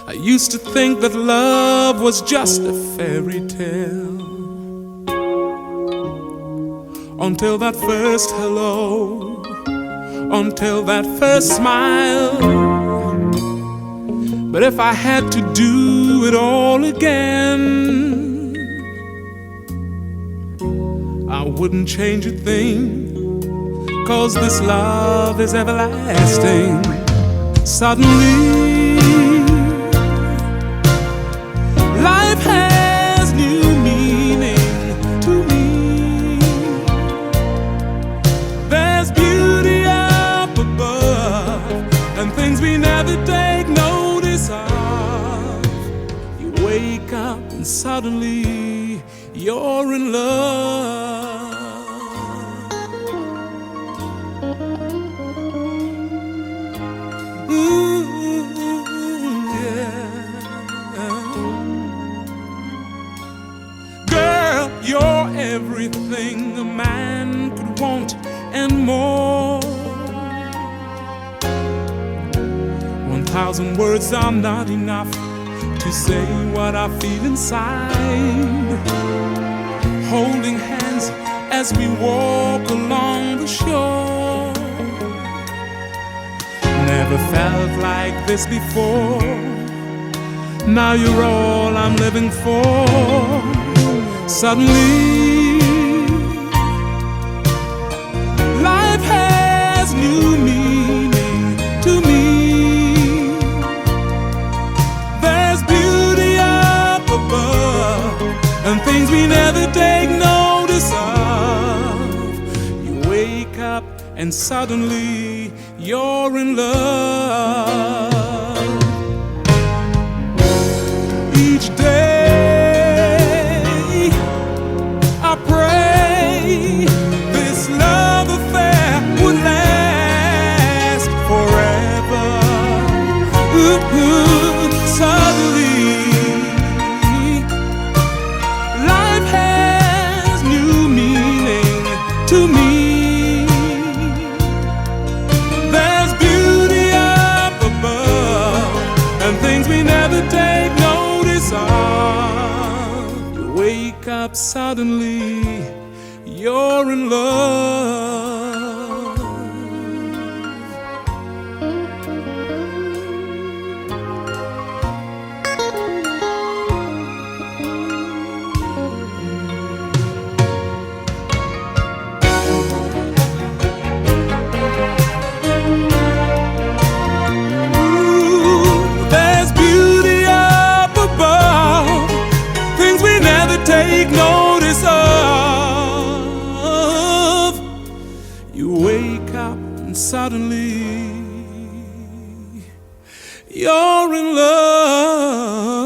I used to think that love was just a fairy tale, until that first hello, until that first smile. But if I had to do it all again, I wouldn't change a thing, 'cause this love is everlasting. Suddenly life has new meaning to me. There's beauty up above and things we never take notice of. You wake up and suddenly you're in love. You're everything a man could want and more. 1,000 words are not enough to say what I feel inside. Holding hands as we walk along the shore. Never felt like this before. Now you're all I'm living for. Suddenly, life has new meaning to me. There's beauty up above and things we never take notice of. You wake up and suddenly you're in love. Each day this love affair would last forever. Suddenly, life has new meaning to me. There's beauty up above and things we never take notice of. You wake up suddenly, you're in love. There's beauty up above, things we never take notice of. You wake up and suddenly you're in love.